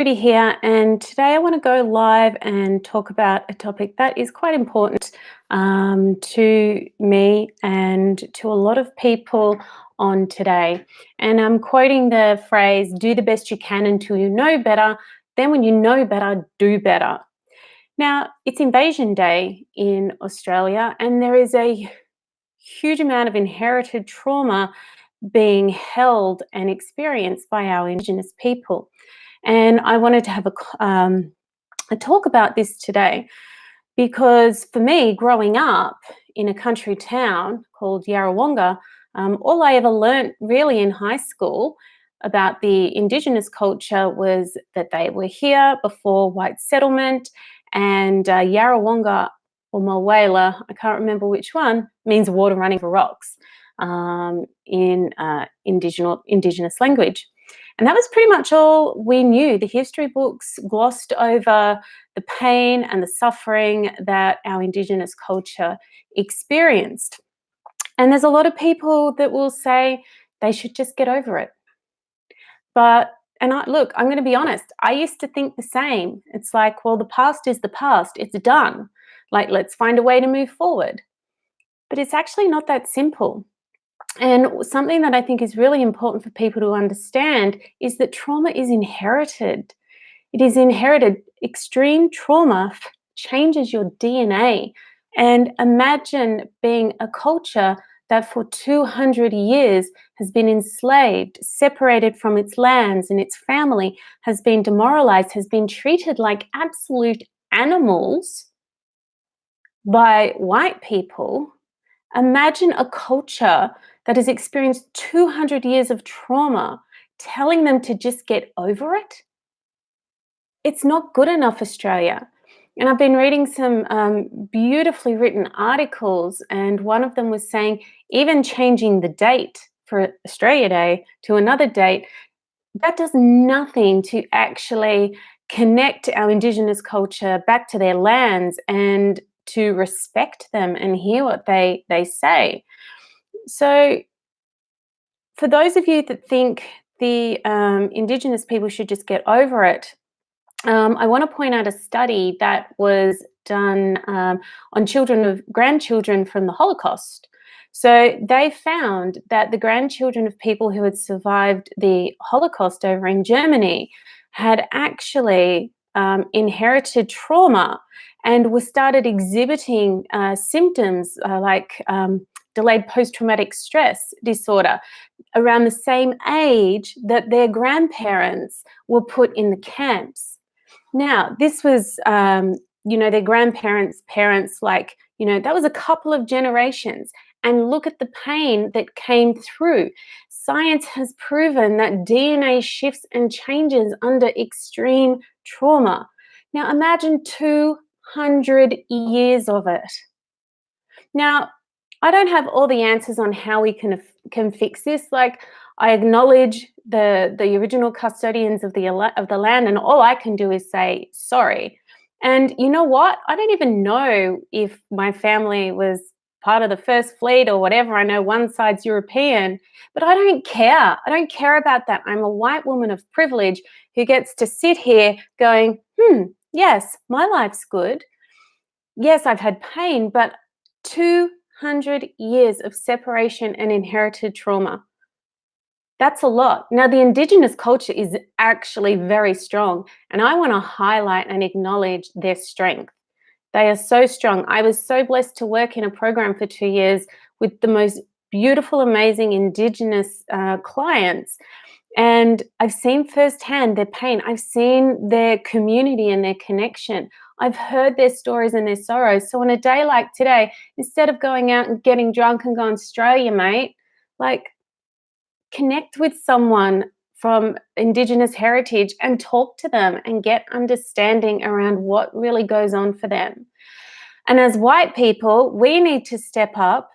Judy here, and today I want to go live and talk about a topic that is quite important to me and to a lot of people on today. And I'm quoting the phrase, do the best you can until you know better. Then, when you know better, do better. Now, it's Invasion Day in Australia, and there is a huge amount of inherited trauma being held and experienced by our Indigenous people. And I wanted to have a talk about this today because for me, growing up in a country town called Yarrawonga, all I ever learnt really in high school about the Indigenous culture was that they were here before white settlement, and Yarrawonga or Mulwala, I can't remember which one, means water running for rocks in Indigenous language. And that was pretty much all we knew. The history books glossed over the pain and the suffering that our Indigenous culture experienced. And there's a lot of people that will say they should just get over it. Look, I'm going to be honest, I used to think the same. It's like, well, the past is the past, it's done. Like, let's find a way to move forward. But it's actually not that simple. And something that I think is really important for people to understand is that trauma is inherited. It is inherited. Extreme trauma changes your DNA. And imagine being a culture that for 200 years has been enslaved, separated from its lands and its family, has been demoralized, has been treated like absolute animals by white people. Imagine a culture that has experienced 200 years of trauma, telling them to just get over it. It's not good enough, Australia. And I've been reading some beautifully written articles, and one of them was saying even changing the date for Australia Day to another date, that does nothing to actually connect our Indigenous culture back to their lands and to respect them and hear what they say. So for those of you that think the Indigenous people should just get over it, I want to point out a study that was done on grandchildren from the Holocaust. So they found that the grandchildren of people who had survived the Holocaust over in Germany had actually inherited trauma and were started exhibiting symptoms like delayed post-traumatic stress disorder around the same age that their grandparents were put in the camps. Now, this was, their grandparents' parents, that was a couple of generations. And look at the pain that came through. Science has proven that DNA shifts and changes under extreme trauma. Now, imagine 200 years of it. Now, I don't have all the answers on how we can fix this. Like, I acknowledge the original custodians of the land, and all I can do is say sorry. And you know what? I don't even know if my family was part of the First Fleet or whatever. I know one side's European, but I don't care. I don't care about that. I'm a white woman of privilege who gets to sit here going, yes, my life's good. Yes, I've had pain, but 200 years of separation and inherited trauma. That's a lot. Now, the Indigenous culture is actually very strong, and I want to highlight and acknowledge their strength. They are so strong. I was so blessed to work in a program for 2 years with the most beautiful, amazing Indigenous clients, and I've seen firsthand their pain. I've seen their community and their connection. I've heard their stories and their sorrows. So on a day like today, instead of going out and getting drunk and going, Australia, mate, connect with someone from Indigenous heritage and talk to them and get understanding around what really goes on for them. And as white people, we need to step up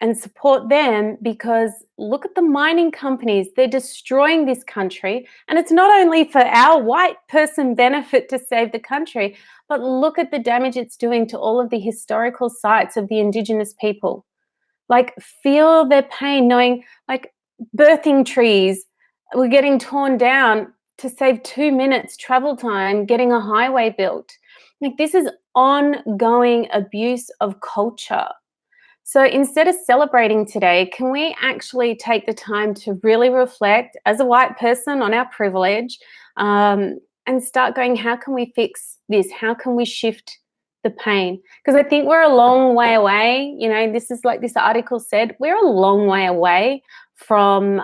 and support them, because look at the mining companies. They're destroying this country. And it's not only for our white person benefit to save the country, but look at the damage it's doing to all of the historical sites of the Indigenous people. Feel their pain knowing, birthing trees were getting torn down to save 2 minutes travel time getting a highway built. Like, this is ongoing abuse of culture. So instead of celebrating today, can we actually take the time to really reflect as a white person on our privilege, and start going, how can we fix this? How can we shift the pain? Because I think we're a long way away. This is like this article said, we're a long way away from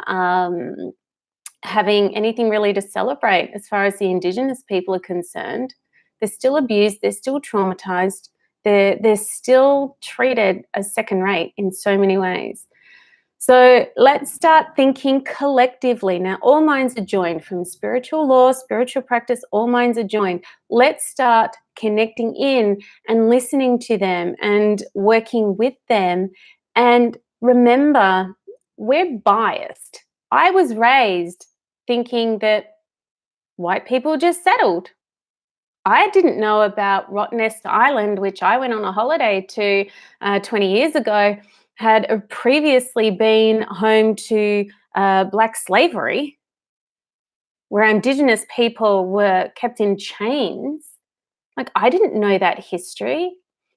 having anything really to celebrate as far as the Indigenous people are concerned. They're still abused, they're still traumatized, they're still treated as second rate in so many ways. So let's start thinking collectively. Now, all minds are joined, from spiritual law, spiritual practice, all minds are joined. Let's start connecting in and listening to them and working with them. And remember, we're biased. I was raised thinking that white people just settled. I didn't know about Rottnest Island, which I went on a holiday to 20 years ago, had previously been home to black slavery, where Indigenous people were kept in chains. Like, I didn't know that history.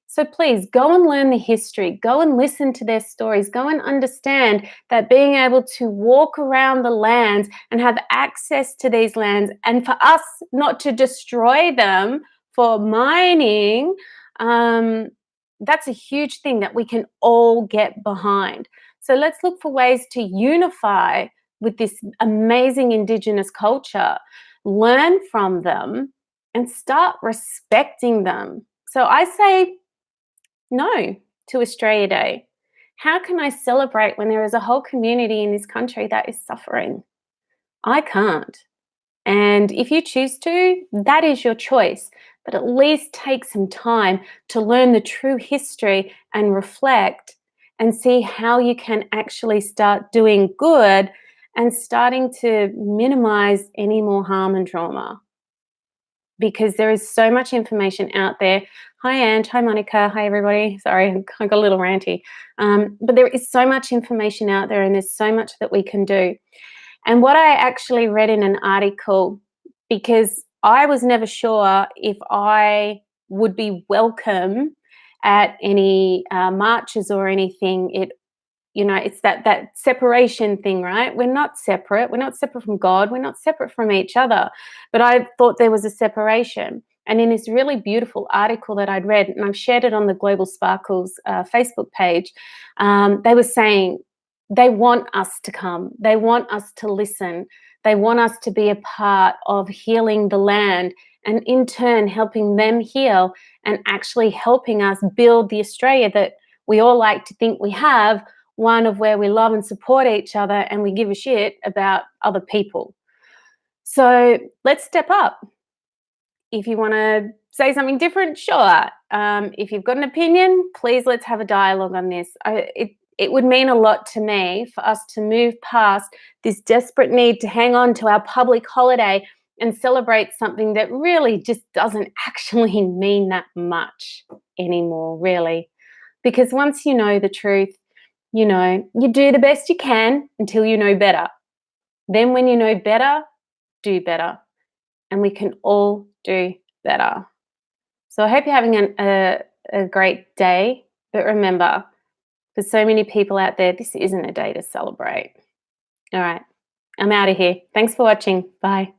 So please go and learn the history, go and listen to their stories, go and understand that being able to walk around the lands and have access to these lands, and for us not to destroy them for mining, that's a huge thing that we can all get behind. So let's look for ways to unify with this amazing Indigenous culture, learn from them, and start respecting them. So I say no to Australia Day. How can I celebrate when there is a whole community in this country that is suffering? I can't. And if you choose to, that is your choice. But at least take some time to learn the true history and reflect and see how you can actually start doing good and starting to minimize any more harm and trauma. Because there is so much information out there. Hi, Ange. Hi, Monica. Hi, everybody. Sorry, I got a little ranty. But there is so much information out there, and there's so much that we can do. And what I actually read in an article, because I was never sure if I would be welcome at any marches or anything, it's that separation thing, right? We're not separate. We're not separate from God. We're not separate from each other. But I thought there was a separation. And in this really beautiful article that I'd read, and I've shared it on the Global Sparkles Facebook page, they were saying they want us to come. They want us to listen. They want us to be a part of healing the land, and in turn helping them heal and actually helping us build the Australia that we all like to think we have, one of where we love and support each other and we give a shit about other people. So let's step up. If you want to say something different, sure. If you've got an opinion, please let's have a dialogue on this. It would mean a lot to me for us to move past this desperate need to hang on to our public holiday and celebrate something that really just doesn't actually mean that much anymore, really. Because once you know the truth, you do the best you can until you know better. Then when you know better, do better. And we can all do better. So I hope you're having a great day. But remember, for so many people out there, this isn't a day to celebrate. All right, I'm out of here. Thanks for watching. Bye.